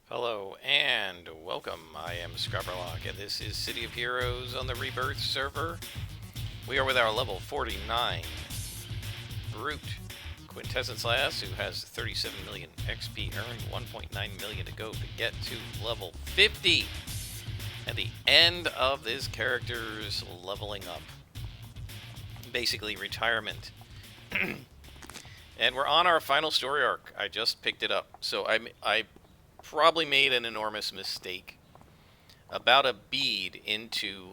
Hello and welcome. I am Scrubberlock and this is City of Heroes on the Rebirth server. We are with our level 49 Brute Quintessence class who has 37 million XP earned, 1.9 million to go to get to level 50. At the end of this character's leveling up. Basically retirement. And we're on our final story arc. I just picked it up. So I probably made an enormous mistake about a bead into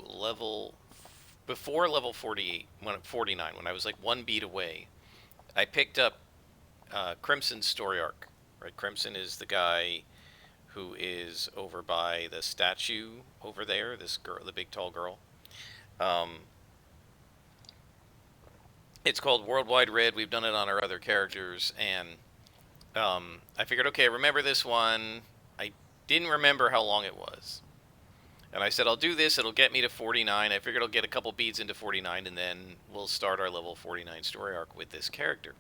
before level 48, 49, when I was like one bead away. I picked up Crimson's story arc. Right, Crimson is the guy who is over by the statue over there. This girl, the big tall girl. Um, it's called Worldwide Red. We've done it on our other characters, and I figured, okay, I remember this one. I didn't remember how long it was. And I said, I'll do this. It'll get me to 49. I figured I'll get a couple beads into 49, and then we'll start our level 49 story arc with this character.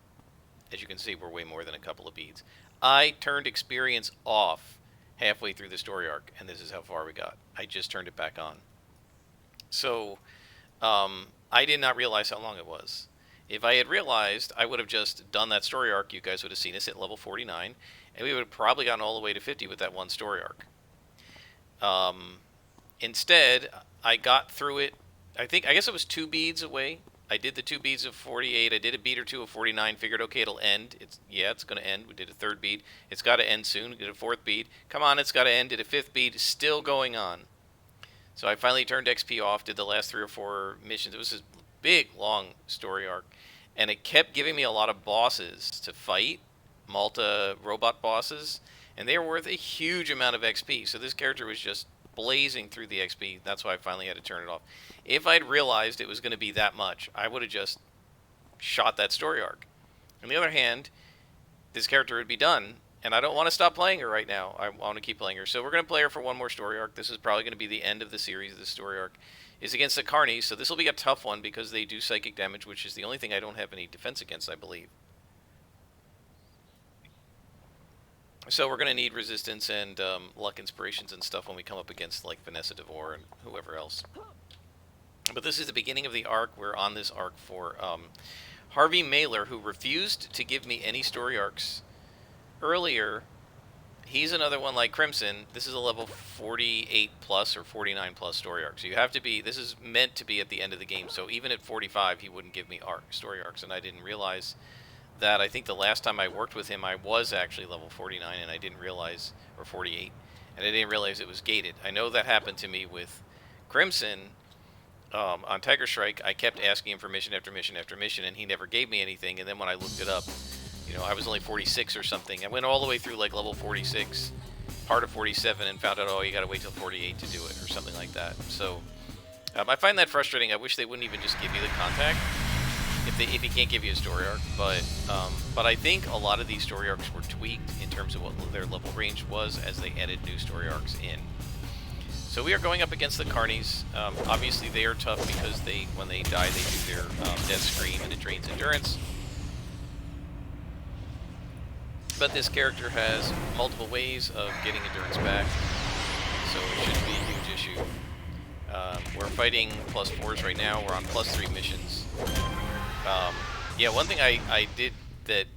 As you can see, we're way more than a couple of beads. I turned experience off halfway through the story arc, and this is how far we got. I just turned it back on. So, I did not realize how long it was. If I had realized, I would have just done that story arc. You guys would have seen us at level 49, and we would have probably gotten all the way to 50 with that one story arc. Instead, I got through it. I guess it was 2 beads away. I did the 2 beads of 48. I did a bead or 2 of 49. Figured, okay, it'll end. It's going to end. We did a 3rd bead. It's got to end soon. We did a 4th bead. Come on, it's got to end. Did a 5th bead. Still going on. So I finally turned XP off. Did the last 3 or 4 missions. It was a big, long story arc. And it kept giving me a lot of bosses to fight. Malta robot bosses. And they were worth a huge amount of XP. So this character was just blazing through the XP. That's why I finally had to turn it off. If I'd realized it was going to be that much, I would have just shot that story arc. On the other hand, this character would be done, and I don't want to stop playing her right now. I want to keep playing her. So we're going to play her for one more story arc. This is probably going to be the end of the series. This story arc is against the Carnies, so this will be a tough one because they do psychic damage, which is the only thing I don't have any defense against, I believe. So we're going to need resistance and luck inspirations and stuff when we come up against like Vanessa DeVore and whoever else. But this is the beginning of the arc. We're on this arc for Harvey Mailer, who refused to give me any story arcs earlier. He's another one like Crimson. This is a level 48 plus or 49 plus story arc. So you have to be, this is meant to be at the end of the game. So even at 45, he wouldn't give me story arcs, and I didn't realize that. I think the last time I worked with him, I was actually level 49, and I didn't realize, or 48, and I didn't realize it was gated. I know that happened to me with Crimson on Tiger Strike. I kept asking him for mission after mission after mission, and he never gave me anything. And then when I looked it up, I was only 46 or something. I went all the way through like level 46, part of 47, and found out, oh, you got to wait till 48 to do it, or something like that. So I find that frustrating. I wish they wouldn't even just give you the contact if he can't give you a story arc, but I think a lot of these story arcs were tweaked in terms of what their level range was as they added new story arcs in. So we are going up against the Carnies. Obviously they are tough because when they die they do their death scream and it drains endurance. But this character has multiple ways of getting endurance back, so it shouldn't be a huge issue. We're fighting +4s right now. We're on +3 missions. Yeah, one thing I did that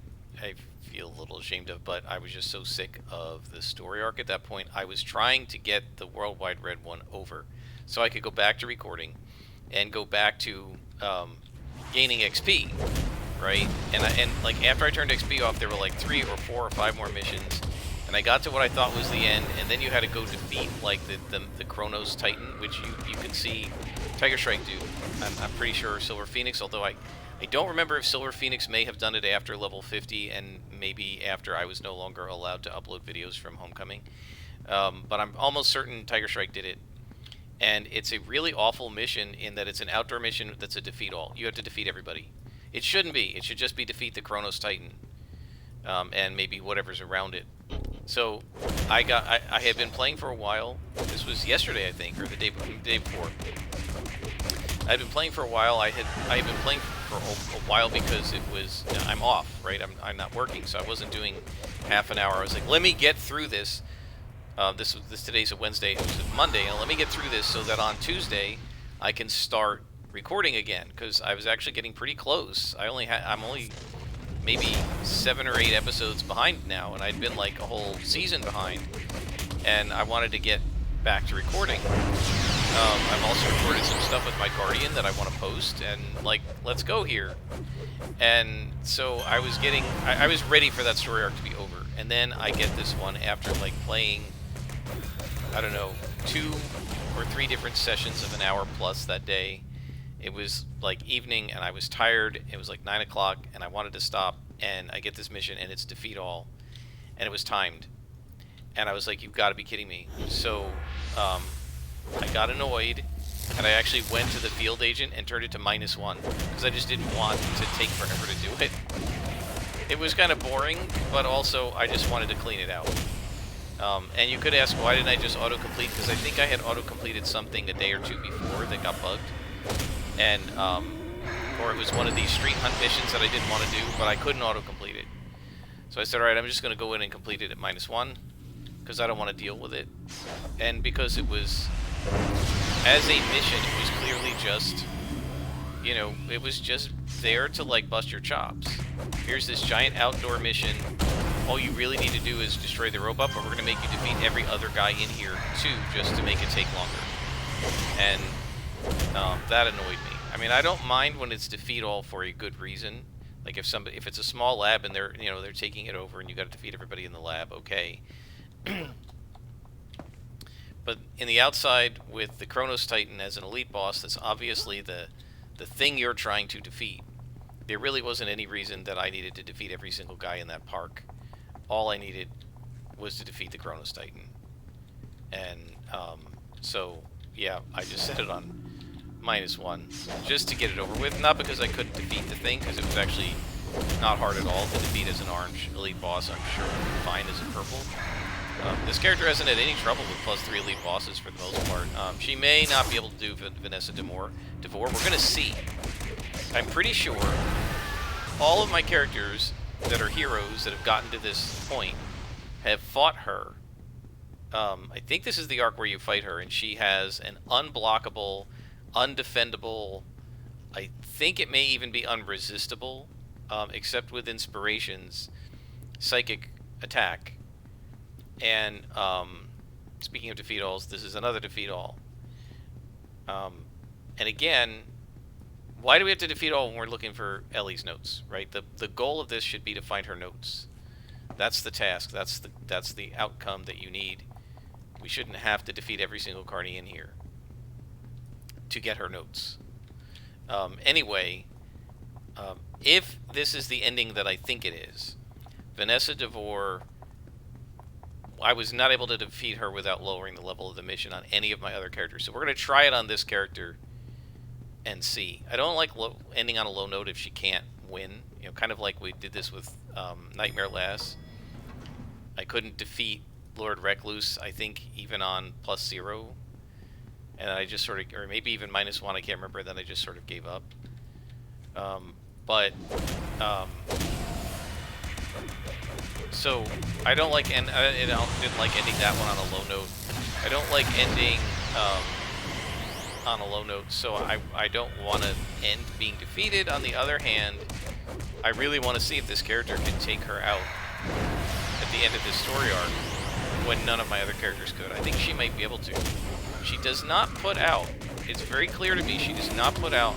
I feel a little ashamed of, but I was just so sick of the story arc at that point. I was trying to get the Worldwide Red one over so I could go back to recording and go back to gaining XP, right? And like after I turned XP off, there were like 3 or 4 or 5 more missions, and I got to what I thought was the end, and then you had to go defeat like the Chronos Titan, which you can see Tiger Strike do. I'm pretty sure Silver Phoenix, although I don't remember if Silver Phoenix may have done it after level 50 and maybe after I was no longer allowed to upload videos from Homecoming. But I'm almost certain Tiger Strike did it. And it's a really awful mission in that it's an outdoor mission that's a defeat all. You have to defeat everybody. It shouldn't be. It should just be defeat the Chronos Titan. And maybe whatever's around it. So I had been playing for a while. This was yesterday, I think, or the day before. I'd been playing for a while. I had been playing for a while because it was I'm off, right? I'm not working, so I wasn't doing half an hour. I was like, let me get through this Today's a Wednesday. It was a Monday, and let me get through this so that on Tuesday I can start recording again, because I was actually getting pretty close. I'm only maybe 7 or 8 episodes behind now, and I'd been like a whole season behind, and I wanted to get back to recording. I've also recorded some stuff with my Guardian that I want to post, and like, let's go here. And so I was I was ready for that story arc to be over, and then I get this one after like playing, I don't know, 2 or 3 different sessions of an hour plus that day. It was like evening, and I was tired. It was like 9 o'clock, and I wanted to stop, and I get this mission, and it's defeat all, and it was timed. And I was like, you've got to be kidding me. So I got annoyed, and I actually went to the field agent and turned it to -1, because I just didn't want to take forever to do it. It was kind of boring, but also I just wanted to clean it out. And you could ask, why didn't I just autocomplete? Because I think I had autocompleted something a day or 2 before that got bugged. And, or it was one of these street hunt missions that I didn't want to do, but I couldn't autocomplete it. So I said, alright, I'm just going to go in and complete it at -1, because I don't want to deal with it. And because it was, as a mission, it was clearly just, you know, it was just there to, like, bust your chops. Here's this giant outdoor mission. All you really need to do is destroy the robot, but we're going to make you defeat every other guy in here, too, just to make it take longer. And that annoyed me. I mean, I don't mind when it's defeat all for a good reason. Like if it's a small lab and they're taking it over and you got to defeat everybody in the lab, okay. But in the outside, with the Chronos Titan as an elite boss, that's obviously the thing you're trying to defeat. There really wasn't any reason that I needed to defeat every single guy in that park. All I needed was to defeat the Chronos Titan. And so yeah, I just set it on -1 just to get it over with. Not because I couldn't defeat the thing, because it was actually not hard at all to defeat as an orange elite boss. I'm sure fine as a purple. This character hasn't had any trouble with +3 elite bosses for the most part. She may not be able to do Vanessa Devore. We're going to see. I'm pretty sure all of my characters that are heroes that have gotten to this point have fought her. I think this is the arc where you fight her, and she has an unblockable, undefendable, I think it may even be unresistible, except with inspirations, psychic attack. And speaking of defeat alls, this is another defeat all. And again, why do we have to defeat all when we're looking for Ellie's notes, right? The goal of this should be to find her notes. That's the task. That's the outcome that you need. We shouldn't have to defeat every single carny in here to get her notes. Anyway, if this is the ending that I think it is, Vanessa Devore, I was not able to defeat her without lowering the level of the mission on any of my other characters. So we're going to try it on this character and see. I don't like ending on a low note if she can't win. You know, kind of like we did this with Nightmare Lass. I couldn't defeat Lord Recluse, I think, even on +0. And I just sort of, or maybe even -1, I can't remember, then I just sort of gave up. So I don't like, and I didn't like ending that one on a low note. I don't like ending on a low note, so I don't want to end being defeated. On the other hand, I really want to see if this character can take her out at the end of this story arc when none of my other characters could. I think she might be able to. She does not put out, it's very clear to me, she does not put out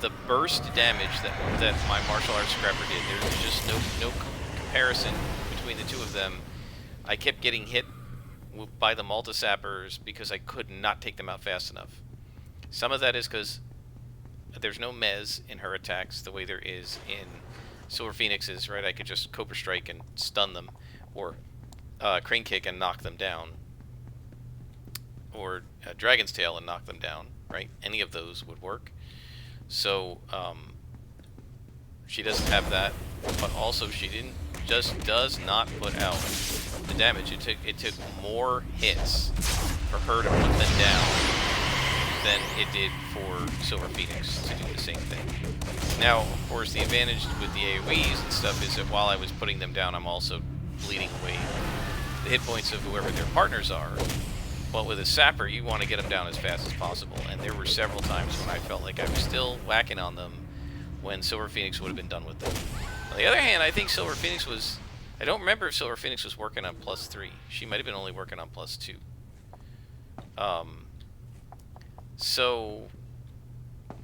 the burst damage that my martial arts scrapper did. There's just no comparison between the two of them. I kept getting hit by the Malta Sappers because I could not take them out fast enough. Some of that is because there's no mez in her attacks the way there is in Silver Phoenix's, right? I could just Cobra Strike and stun them, or Crane Kick and knock them down, or Dragon's Tail and knock them down, right? Any of those would work. So she doesn't have that, but also she does not put out the damage. It took more hits for her to put them down than it did for Silver Phoenix to do the same thing. Now, of course, the advantage with the AoEs and stuff is that while I was putting them down, I'm also bleeding away the hit points of whoever their partners are. But with a sapper, you want to get them down as fast as possible. And there were several times when I felt like I was still whacking on them when Silver Phoenix would have been done with them. On the other hand, I think Silver Phoenix was... I don't remember if Silver Phoenix was working on +3. She might have been only working on +2. So...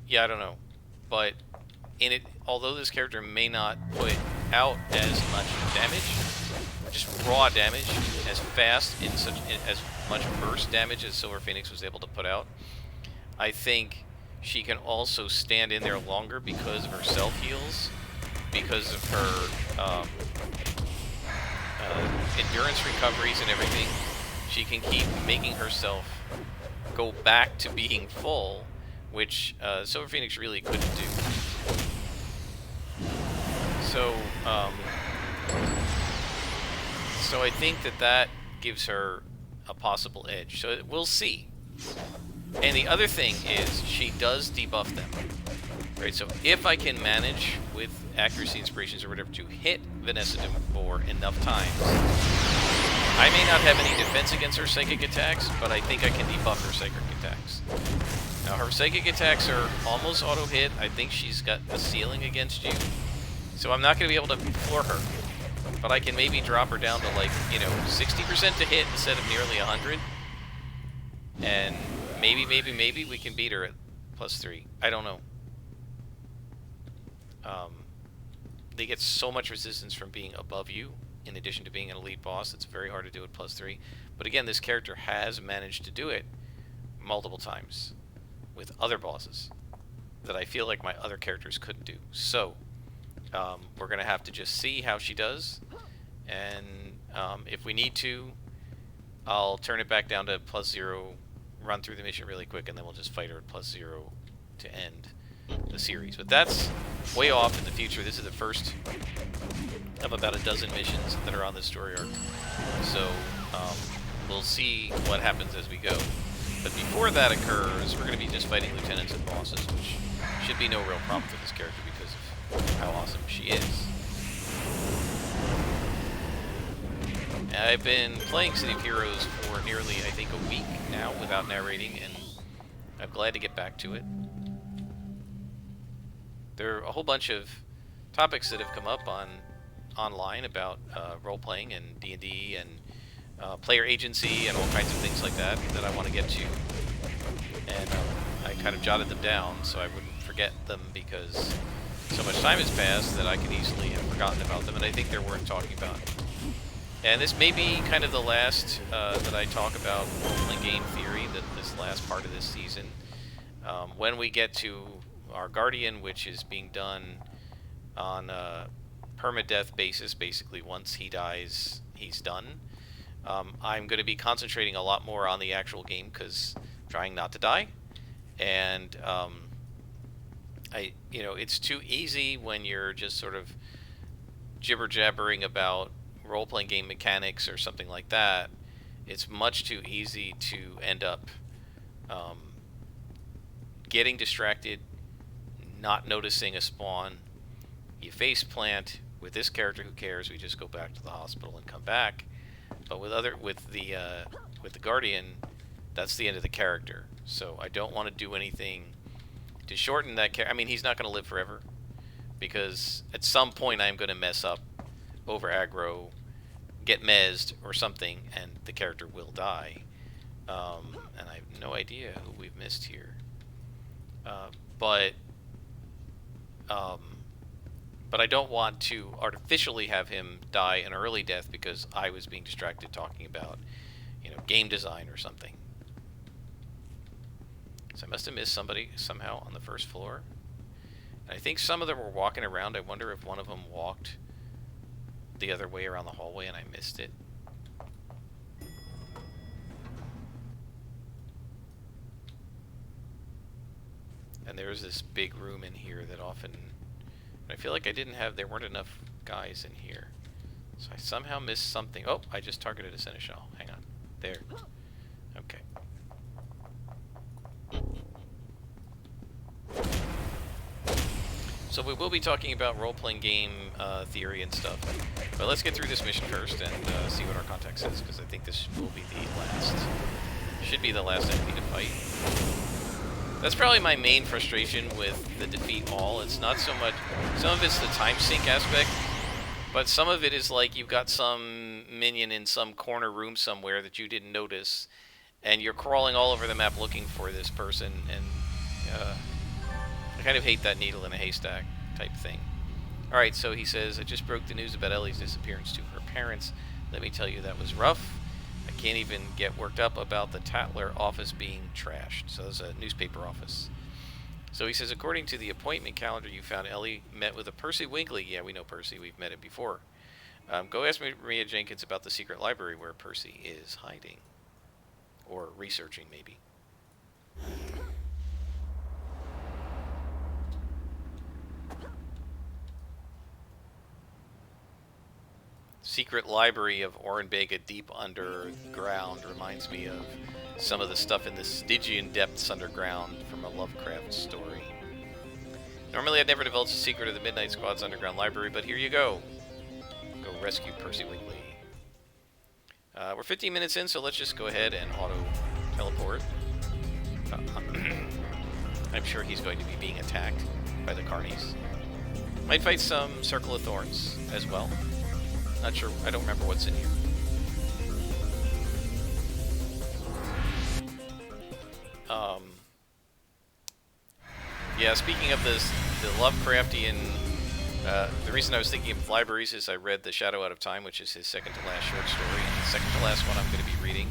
yeah, I don't know. But in it, although this character may not put out as much damage, just raw damage, as fast, as much burst damage as Silver Phoenix was able to put out, I think she can also stand in there longer because of her self-heals, because of her endurance recoveries and everything. She can keep making herself go back to being full, which Silver Phoenix really couldn't do. So, so I think that gives her a possible edge. So we'll see. And the other thing is she does debuff them. Right, so if I can manage with accuracy inspirations or whatever to hit Vanessa de Boer enough times, I may not have any defense against her psychic attacks, but I think I can debuff her psychic attacks. Now her psychic attacks are almost auto hit. I think she's got a ceiling against you. So I'm not going to be able to floor her. But I can maybe drop her down to, like, you know, 60% to hit instead of nearly 100. And maybe we can beat her at +3. I don't know. They get so much resistance from being above you, in addition to being an elite boss. It's very hard to do at +3. But again, this character has managed to do it multiple times with other bosses that I feel like my other characters couldn't do. So, we're going to have to just see how she does. And if we need to, I'll turn it back down to +0, run through the mission really quick, and then we'll just fight her at +0 to end the series. But that's way off in the future. This is the first of about a dozen missions that are on this story arc. So we'll see what happens as we go. But before that occurs, we're going to be just fighting lieutenants and bosses, which should be no real problem for this character because of how awesome she is. I've been playing City of Heroes for nearly, I think, a week now without narrating, and I'm glad to get back to it. There are a whole bunch of topics that have come up online about role-playing and D&D and player agency and all kinds of things like that that I want to get to. And I kind of jotted them down so I wouldn't forget them because so much time has passed that I could easily have forgotten about them, and I think they're worth talking about. And this may be kind of the last that I talk about role-playing game theory, this last part of this season. When we get to our Guardian, which is being done on a permadeath basis, basically once he dies, he's done. I'm going to be concentrating a lot more on the actual game because I'm trying not to die. And it's too easy when you're just sort of jibber-jabbering about role-playing game mechanics or something like that. It's much too easy to end up getting distracted, not noticing a spawn. You face plant. With this character, who cares? We just go back to the hospital and come back. But with the Guardian, that's the end of the character. So I don't want to do anything to shorten that character. I mean, he's not going to live forever because at some point I'm going to mess up, over aggro, get mezzed or something, and the character will die. And I have no idea who we've missed here. But I don't want to artificially have him die an early death because I was being distracted talking about, game design or something. So I must have missed somebody somehow on the first floor. And I think some of them were walking around. I wonder if one of them walked the other way around the hallway and I missed it. And there's this big room in here that often... I feel like there weren't enough guys in here. So I somehow missed something. Oh, I just targeted a seneschal. Hang on. There. Okay. So we will be talking about role-playing game theory and stuff. But let's get through this mission first and see what our contact says, because I think this will be the last. Should be the last enemy to fight. That's probably my main frustration with the defeat all. It's not so much. Some of it's the time sink aspect, but some of it is like you've got some minion in some corner room somewhere that you didn't notice, and you're crawling all over the map looking for this person, and I kind of hate that needle in a haystack type thing. Alright, so he says, I just broke the news about Ellie's disappearance to her parents. Let me tell you, that was rough. I can't even get worked up about the Tatler office being trashed. So there's a newspaper office. So he says, according to the appointment calendar you found, Ellie met with a Percy Winkley. Yeah, we know Percy. We've met him before. Go ask Maria Jenkins about the secret library where Percy is hiding. Or researching, maybe. Secret library of Orenbega deep underground reminds me of some of the stuff in the Stygian depths underground from a Lovecraft story. Normally I'd never divulge the secret of the Midnight Squad's underground library, but here you go. Go rescue Percy Winkley. We're 15 minutes in, so let's just go ahead and auto-teleport. I'm sure he's going to be being attacked by the Carnies. Might fight some Circle of Thorns as well. Not sure. I don't remember what's in here. Yeah, speaking of this, the Lovecraftian, the reason I was thinking of libraries is I read The Shadow Out of Time, which is his second to last short story, and the second to last one I'm going to be reading.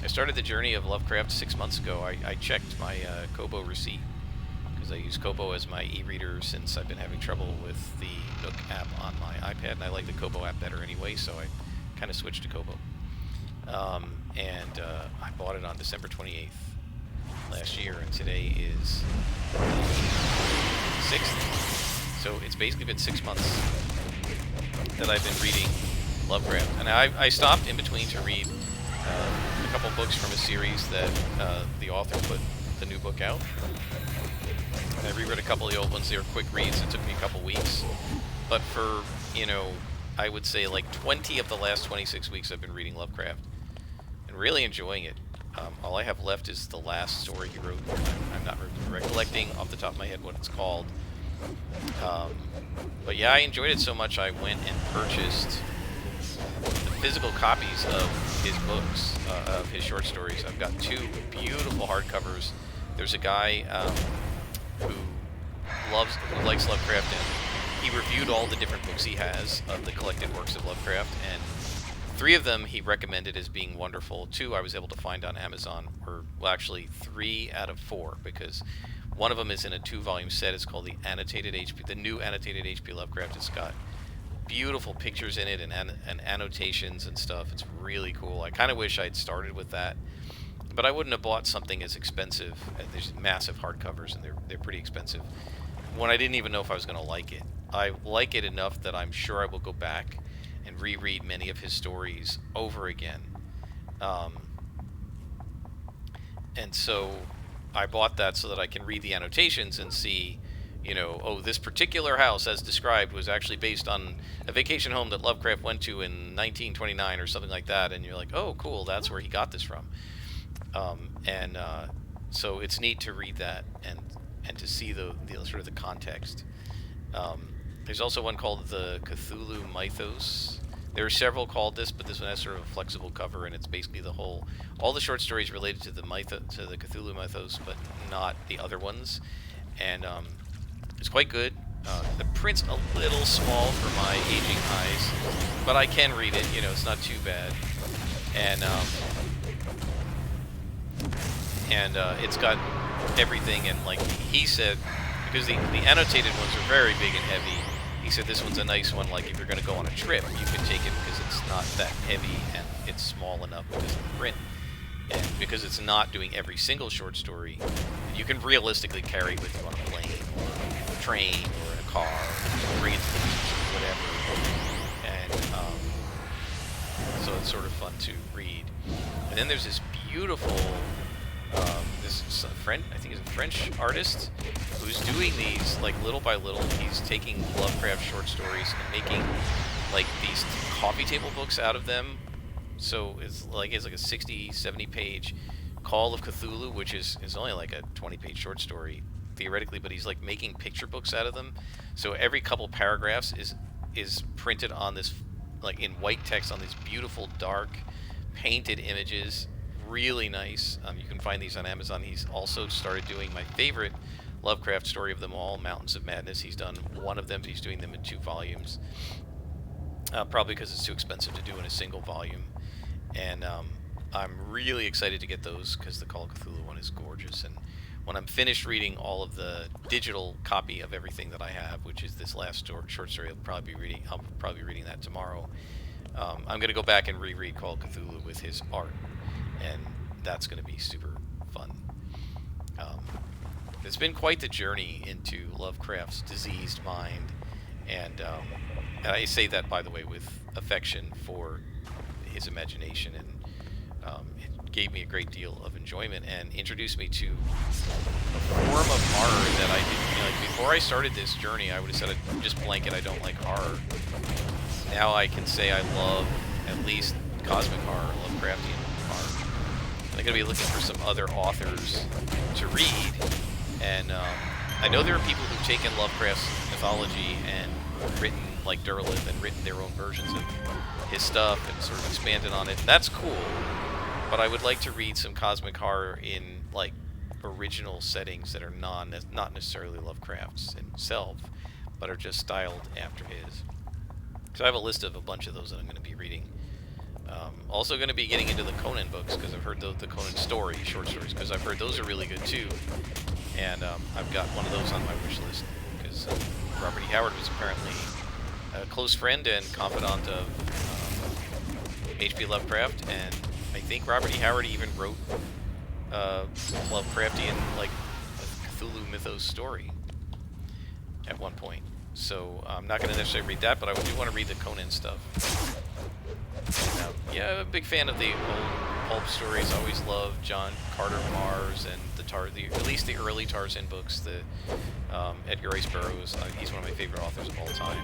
I started the journey of Lovecraft 6 months ago. I checked my Kobo receipt, because I use Kobo as my e-reader since I've been having trouble with the Nook app on my iPad, and I like the Kobo app better anyway, so I kind of switched to Kobo. I bought it on December 28th last year, and today is 6th. So it's basically been 6 months that I've been reading Lovecraft. And I stopped in between to read a couple books from a series that the author put the new book out. And I reread a couple of the old ones. They were quick reads. It took me a couple weeks. But for, I would say like 20 of the last 26 weeks I've been reading Lovecraft. And really enjoying it. All I have left is the last story he wrote. I'm not recollecting off the top of my head what it's called. But yeah, I enjoyed it so much I went and purchased the physical copies of his books, of his short stories. I've got 2 beautiful hardcovers. There's a guy who likes Lovecraft, and he reviewed all the different books he has of the collected works of Lovecraft, and 3 of them he recommended as being wonderful. 2 I was able to find on Amazon, or well, actually 3 out of 4, because one of them is in a 2-volume set. It's called the new annotated H.P. Lovecraft. It's got beautiful pictures in it and annotations and stuff. It's really cool. I kind of wish I'd started with that, but I wouldn't have bought something as expensive. There's massive hardcovers, and they're pretty expensive, when I didn't even know if I was going to like it. I like it enough that I'm sure I will go back and reread many of his stories over again. And so I bought that so that I can read the annotations and see, oh, this particular house, as described, was actually based on a vacation home that Lovecraft went to in 1929 or something like that. And you're like, oh, cool, that's where he got this from. So it's neat to read that and to see the sort of the context. There's also one called the Cthulhu Mythos. There are several called this, but this one has sort of a flexible cover, and it's basically all the short stories related to the Cthulhu Mythos, but not the other ones. And it's quite good. The print's a little small for my aging eyes, but I can read it. It's not too bad. And it's got everything, and like he said, because the annotated ones are very big and heavy. He said this one's a nice one, like if you're going to go on a trip, you can take it because it's not that heavy and it's small enough because of the print. And because it's not doing every single short story, you can realistically carry it with you on a plane, or a train, or in a car, or bring it to the beach, or whatever. And so it's sort of fun to read. And then there's this beautiful, this a friend, I think he's a French artist who's doing these like little by little. He's taking Lovecraft short stories and making like these coffee table books out of them. So it's like a 60, 70 page Call of Cthulhu, which is only like a 20-page short story theoretically, but he's like making picture books out of them. So every couple paragraphs is printed on this, like in white text, on these beautiful dark painted images. Really nice. You can find these on Amazon. He's also started doing my favorite Lovecraft story of them all, Mountains of Madness. He's done one of them, but he's doing them in 2 volumes. Probably because it's too expensive to do in a single volume. And I'm really excited to get those because the Call of Cthulhu one is gorgeous. And when I'm finished reading all of the digital copy of everything that I have, which is this last short story, I'll probably be reading that tomorrow. I'm going to go back and reread Call of Cthulhu with his art, and that's going to be super fun. It's been quite the journey into Lovecraft's diseased mind, and I say that, by the way, with affection for his imagination, and it gave me a great deal of enjoyment and introduced me to a form of horror that I didn't, like, before I started this journey, I would have said just blanket, I don't like horror. Now I can say I love at least cosmic horror, Lovecraftian horror. And I'm going to be looking for some other authors to read, and I know there are people who've taken Lovecraft's mythology and written, like Derleth, and written their own versions of his stuff and sort of expanded on it. That's cool, but I would like to read some cosmic horror in like original settings that are not necessarily Lovecraft's himself, but are just styled after his. So I have a list of a bunch of those that I'm going to be reading. Also going to be getting into the Conan books, because I've heard the Conan short stories, because I've heard those are really good too. And I've got one of those on my wish list, because Robert E. Howard was apparently a close friend and confidant of H.P. Lovecraft, and I think Robert E. Howard even wrote Lovecraftian, like, a Cthulhu mythos story at one point. So I'm not going to necessarily read that, but I do want to read the Conan stuff. And, yeah, I'm a big fan of the old pulp stories. Always loved John Carter Mars and at least the early Tarzan books. The Edgar Rice Burroughs. He's one of my favorite authors of all time.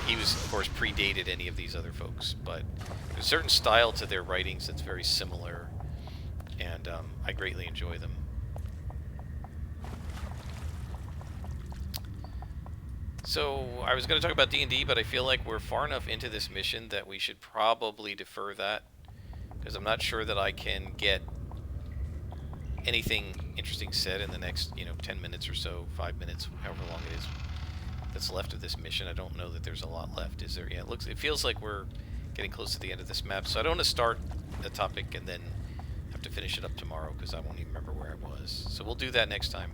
He was, of course, predated any of these other folks, but there's a certain style to their writings that's very similar, and I greatly enjoy them. So, I was going to talk about D&D, but I feel like we're far enough into this mission that we should probably defer that, because I'm not sure that I can get anything interesting said in the next, 10 minutes or so, 5 minutes, however long it is that's left of this mission. I don't know that there's a lot left, is there? Yeah, it feels like we're getting close to the end of this map, so I don't want to start a topic and then have to finish it up tomorrow, because I won't even remember where I was. So we'll do that next time.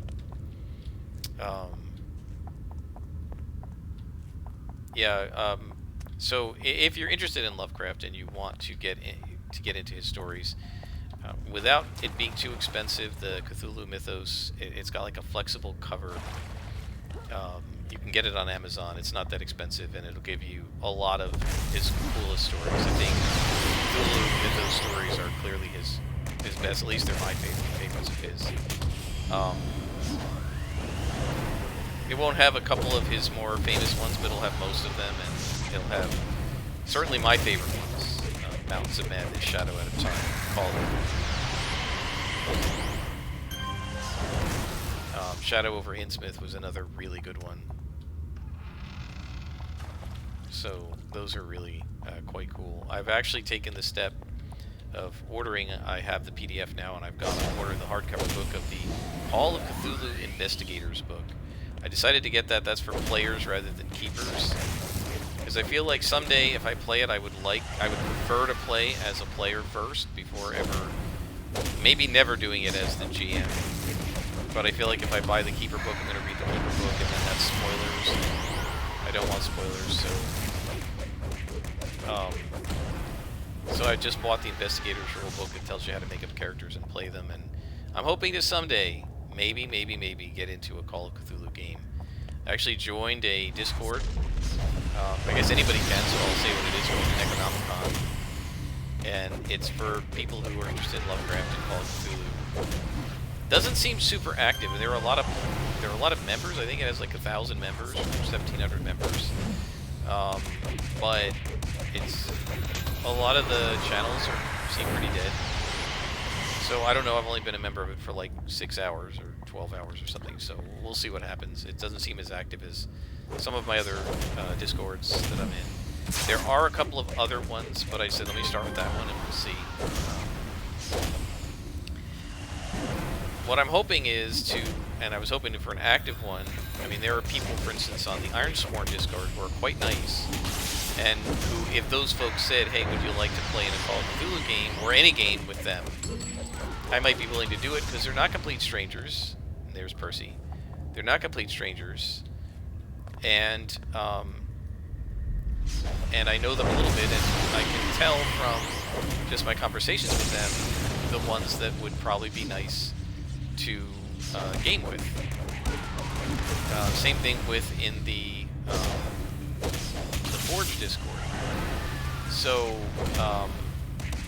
So if you're interested in Lovecraft and you want to get into his stories, without it being too expensive, the Cthulhu Mythos, it's got like a flexible cover. You can get it on Amazon. It's not that expensive, and it'll give you a lot of his coolest stories. I think Cthulhu Mythos stories are clearly his best. At least they're my favorites of his. It won't have a couple of his more famous ones, but it'll have most of them, and it'll have certainly my favorite ones. Mountains of Madness, Shadow Out of Time, Shadow over Innsmouth was another really good one. So those are really quite cool. I've actually taken the step of ordering. I have the PDF now, and I've gone to order the hardcover book of the Call of Cthulhu Investigators book. I decided to get that. That's for players rather than keepers, because I feel like someday if I play it, I would prefer to play as a player first before ever, maybe never doing it as the GM. But I feel like if I buy the keeper book, I'm going to read the keeper book, and then that's spoilers. I don't want spoilers, so I just bought the Investigators rule book that tells you how to make up characters and play them, and I'm hoping to someday, maybe, get into a Call of Cthulhu game. I actually joined a Discord. I guess anybody can, so I'll say what it is, called Necronomicon. And it's for people who are interested in Lovecraft and Call of Cthulhu. Doesn't seem super active, and there are a lot of members. I think it has like 1,000 members, or 1,700 members. But it's a lot of the channels seem pretty dead. So I don't know. I've only been a member of it for like 6 hours or 12 hours or something. So we'll see what happens. It doesn't seem as active as some of my other Discords that I'm in. There are a couple of other ones, but I said let me start with that one and we'll see. What I'm hoping is to, and I was hoping for an active one. I mean, there are people, for instance, on the Ironsworn Discord who are quite nice, and who, if those folks said, hey, would you like to play in a Call of Cthulhu game, or any game with them, I might be willing to do it, because they're not complete strangers. And there's Percy. They're not complete strangers, and I know them a little bit, and I can tell from just my conversations with them, the ones that would probably be nice to game with. Same thing within the Forge Discord. So,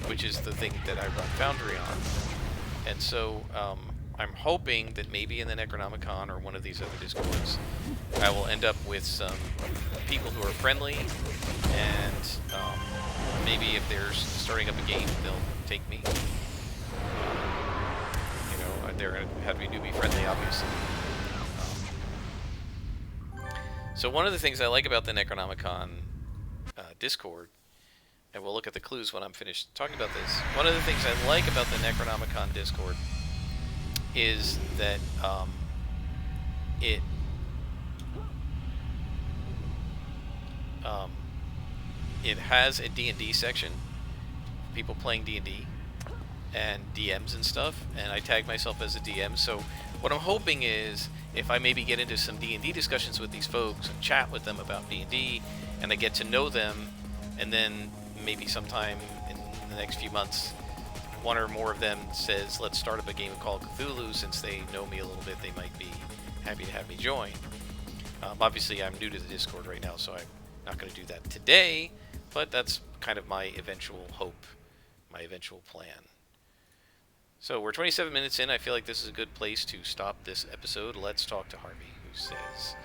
which is the thing that I run Foundry on. And so, I'm hoping that maybe in the Necronomicon or one of these other Discords, I will end up with some people who are friendly, and maybe if they're starting up a game, they'll take me. They're going to have to be newbie friendly, obviously. So one of the things I like about the Necronomicon Discord, and we'll look at the clues when I'm finished talking about this, one of the things I like about the Necronomicon Discord is that it has a D&D section, people playing D&D, and DMs and stuff, and I tag myself as a DM. So what I'm hoping is, if I maybe get into some D&D discussions with these folks and chat with them about D&D, and I get to know them, and then maybe sometime in the next few months, one or more of them says, let's start up a game called Cthulhu, since they know me a little bit, they might be happy to have me join. Obviously, I'm new to the Discord right now, so I'm not going to do that today, but that's kind of my eventual hope, my eventual plan. So we're 27 minutes in. I feel like this is a good place to stop this episode. Let's talk to Harvey, who says,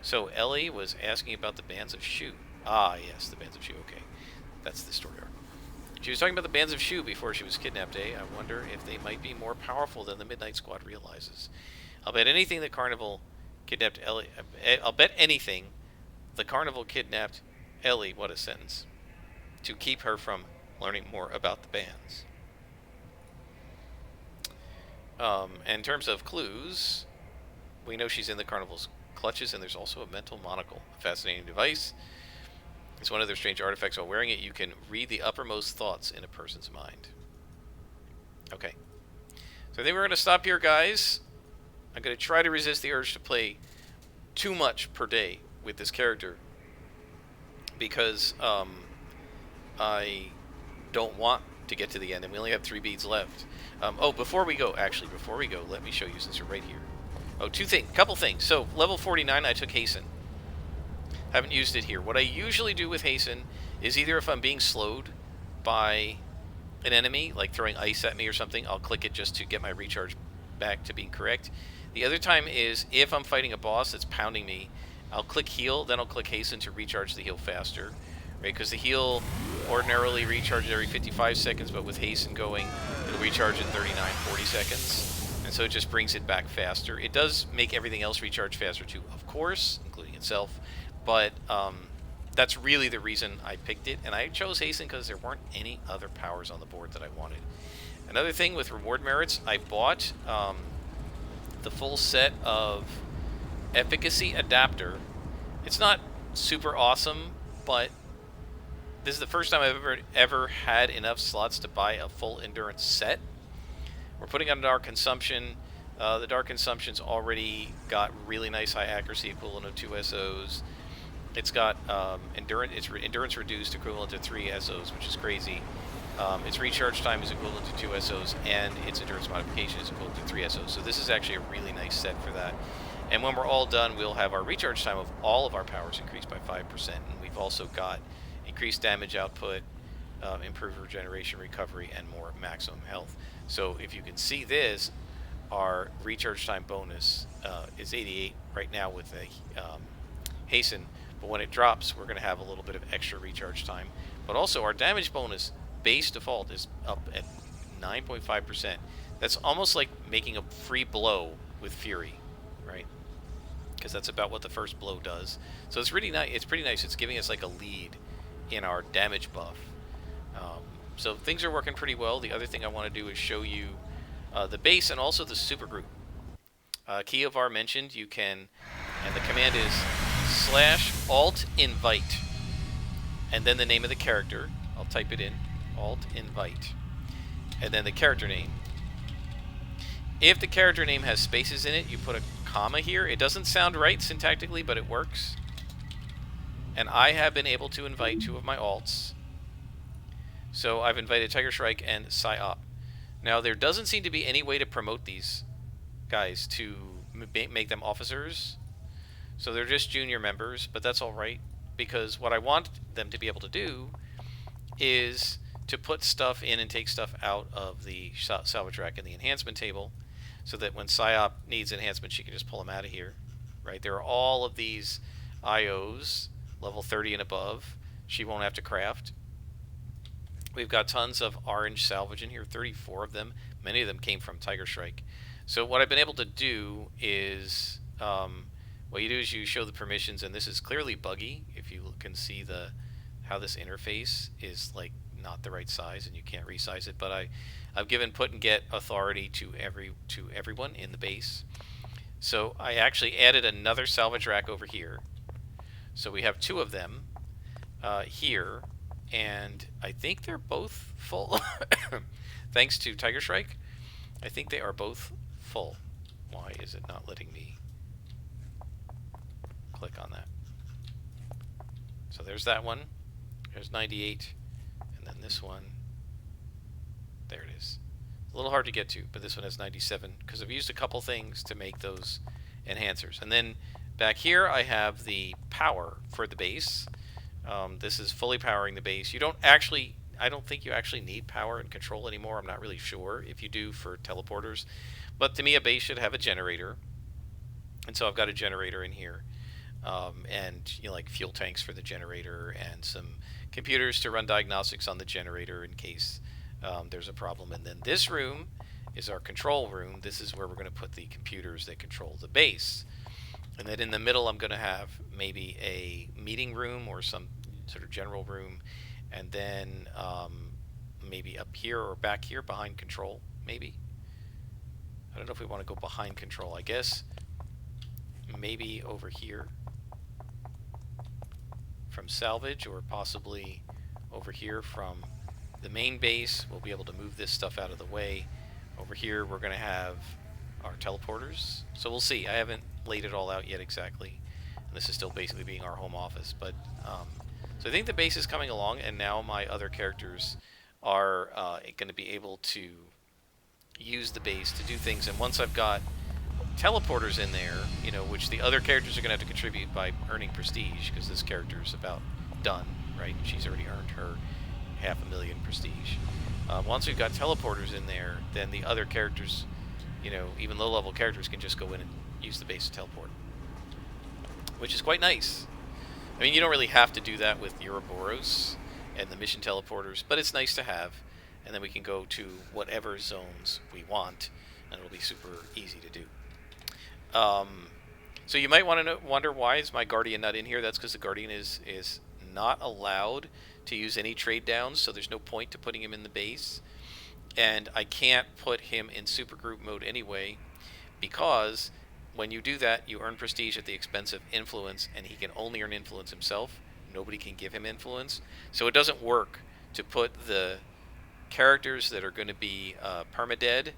so Ellie was asking about the Bands of Shu. Ah, yes, the Bands of Shu. Okay, that's the story arc. She was talking about the Bands of Shu before she was kidnapped. I wonder if they might be more powerful than the Midnight Squad realizes. I'll bet anything the Carnival kidnapped Ellie. I'll bet anything the Carnival kidnapped Ellie. What a sentence. To keep her from learning more about the bands. In terms of clues, we know she's in the Carnival's clutches, and there's also a mental monocle, a fascinating device. It's one of their strange artifacts. While wearing it, you can read the uppermost thoughts in a person's mind. Okay. So I think we're going to stop here, guys. I'm going to try to resist the urge to play too much per day with this character, because I don't want to get to the end, and we only have 3 beads left. Before we go, let me show you, since you're right here. Couple things. So, level 49, I took Hasten. Haven't used it here. What I usually do with Hasten is either if I'm being slowed by an enemy, like throwing ice at me or something, I'll click it just to get my recharge back to being correct. The other time is if I'm fighting a boss that's pounding me, I'll click heal, then I'll click Hasten to recharge the heal faster. Right, because the heal ordinarily recharges every 55 seconds, but with Hasten going, it'll recharge in 39-40 seconds, and so it just brings it back faster. It does make everything else recharge faster too, of course, including itself, but that's really the reason I picked it, and I chose Hasten because there weren't any other powers on the board that I wanted. Another thing with reward merits, I bought the full set of Efficacy Adapter. It's not super awesome, but this is the first time I've ever had enough slots to buy a full endurance set. We're putting on Dark Consumption. The Dark Consumption's already got really nice high accuracy, equivalent of 2 SOs. It's got endurance reduced, equivalent to 3 SOs, which is crazy. Its recharge time is equivalent to 2 SOs, and its endurance modification is equivalent to 3 SOs. So this is actually a really nice set for that. And when we're all done, we'll have our recharge time of all of our powers increased by 5%. And we've also got increased damage output, improved regeneration, recovery, and more maximum health. So if you can see this, our recharge time bonus is 88 right now with a hasten, but when it drops, we're going to have a little bit of extra recharge time. But also, our damage bonus base default is up at 9.5%. That's almost like making a free blow with Fury, right? Because that's about what the first blow does. So it's really nice. It's pretty nice. It's giving us like a lead in our damage buff. So things are working pretty well. The other thing I want to do is show you the base and also the supergroup. Kiovar mentioned you can, and the command is /alt-invite, and then the name of the character. I'll type it in, alt-invite, and then the character name. If the character name has spaces in it, you put a comma here. It doesn't sound right syntactically, but it works. And I have been able to invite 2 of my alts. So I've invited Tiger Shrike and Psyop. Now, there doesn't seem to be any way to promote these guys to make them officers. So they're just junior members, but that's all right. Because what I want them to be able to do is to put stuff in and take stuff out of the salvage rack in the enhancement table, so that when Psyop needs enhancement, she can just pull them out of here. Right? There are all of these IOs, level 30 and above. She won't have to craft. We've got tons of orange salvage in here, 34 of them. Many of them came from Tiger Shrike. So what I've been able to do is, what you do is you show the permissions, and this is clearly buggy. If you can see how this interface is like not the right size, and you can't resize it. But I've given put and get authority to everyone in the base. So I actually added another salvage rack over here. So we have 2 of them here. And I think they're both full. Thanks to Tiger Shrike, I think they are both full. Why is it not letting me click on that? So there's that one. There's 98. And then this one. There it is. A little hard to get to, but this one has 97 because I've used a couple things to make those enhancers. And then back here I have the power for the base. This is fully powering the base. You don't actually, I don't think you actually need power and control anymore. I'm not really sure if you do for teleporters. But to me, a base should have a generator. And so I've got a generator in here. And, you know, like fuel tanks for the generator and some computers to run diagnostics on the generator in case there's a problem. And then this room is our control room. This is where we're going to put the computers that control the base. And then in the middle, I'm going to have maybe a meeting room or some sort of general room. And then maybe up here or back here behind control, maybe. I don't know if we want to go behind control. I guess maybe over here from salvage, or possibly over here from the main base. We'll be able to move this stuff out of the way. Over here, we're going to have our teleporters. So we'll see. I haven't laid it all out yet exactly. And this is still basically being our home office. But so I think the base is coming along, and now my other characters are going to be able to use the base to do things. And once I've got teleporters in there, you know, which the other characters are going to have to contribute by earning prestige, because this character is about done, right? She's already earned her 500,000 prestige. Once we've got teleporters in there, then the other characters, you know, even low-level characters can just go in and use the base to teleport, which is quite nice. I mean, you don't really have to do that with Ouroboros and the mission teleporters, but it's nice to have, and then we can go to whatever zones we want, and it'll be super easy to do. So you might want to wonder, why is my Guardian not in here? That's because the Guardian is not allowed to use any trade downs, so there's no point to putting him in the base. And I can't put him in supergroup mode anyway, because when you do that, you earn prestige at the expense of influence, and he can only earn influence himself. Nobody can give him influence. So it doesn't work to put the characters that are going to be permadead,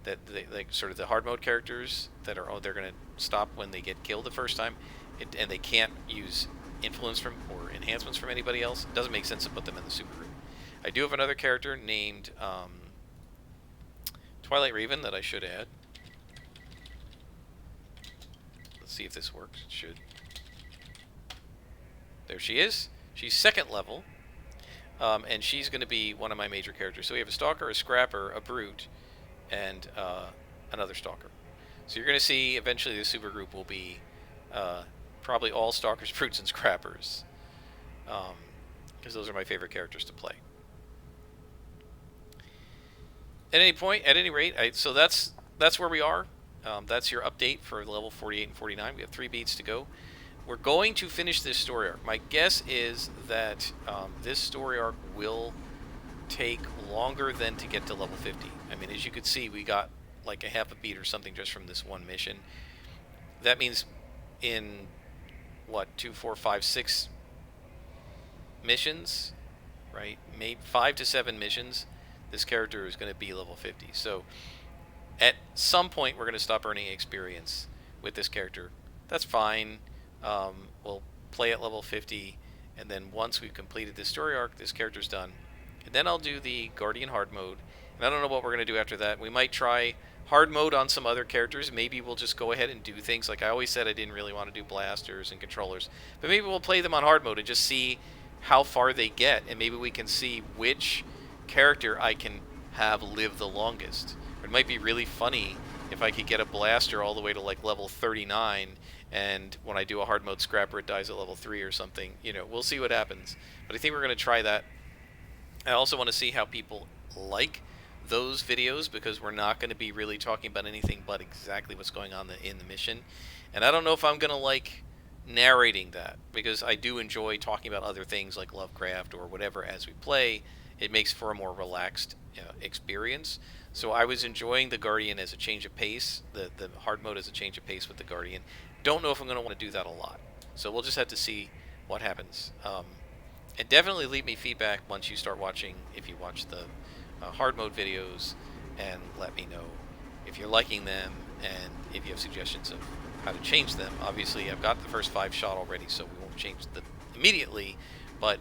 that like sort of the hard mode characters that are they're going to stop when they get killed the first time, and they can't use influence from or enhancements from anybody else. It doesn't make sense to put them in the supergroup. I do have another character named Twilight Raven that I should add. Let's see if this works. It should. There she is. She's 2nd level, and she's going to be one of my major characters. So we have a Stalker, a Scrapper, a Brute, and another Stalker. So you're going to see eventually the supergroup will be probably all Stalkers, Brutes, and Scrappers, because those are my favorite characters to play. At any rate, so that's where we are. That's your update for level 48 and 49. We have 3 beats to go. We're going to finish this story arc. My guess is that this story arc will take longer than to get to level 50. I mean, as you could see, we got like a half a beat or something just from this one mission. That means in what, 2, 4, 5, 6 missions, right? Maybe 5 to 7 missions, this character is going to be level 50. So at some point, we're going to stop earning experience with this character. That's fine. We'll play at level 50, and then once we've completed this story arc, this character's done. And then I'll do the Guardian hard mode. And I don't know what we're going to do after that. We might try hard mode on some other characters. Maybe we'll just go ahead and do things. Like I always said, I didn't really want to do blasters and controllers. But maybe we'll play them on hard mode and just see how far they get. And maybe we can see which character I can have live the longest. It might be really funny if I could get a blaster all the way to like level 39, and when I do a hard mode scrapper, it dies at level 3 or something. You know, we'll see what happens. But I think we're going to try that. I also want to see how people like those videos, because we're not going to be really talking about anything but exactly what's going on in the mission. And I don't know if I'm going to like narrating that, because I do enjoy talking about other things like Lovecraft or whatever as we play. It makes for a more relaxed experience. So I was enjoying the Guardian as a change of pace, the hard mode as a change of pace with the Guardian. Don't know if I'm going to want to do that a lot. So we'll just have to see what happens. And definitely leave me feedback once you start watching, if you watch the hard mode videos, and let me know if you're liking them and if you have suggestions of how to change them. Obviously, I've got the first 5 shot already, so we won't change them immediately, but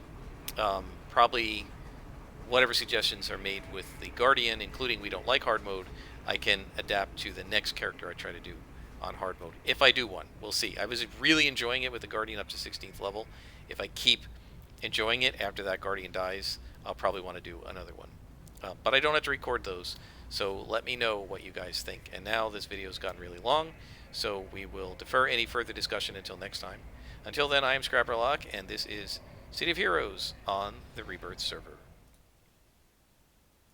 probably whatever suggestions are made with the Guardian, including we don't like hard mode, I can adapt to the next character I try to do on hard mode. If I do one, we'll see. I was really enjoying it with the Guardian up to 16th level. If I keep enjoying it after that Guardian dies, I'll probably want to do another one. But I don't have to record those, so let me know what you guys think. And now this video's gotten really long, so we will defer any further discussion until next time. Until then, I am Scrapperlock, and this is City of Heroes on the Rebirth server.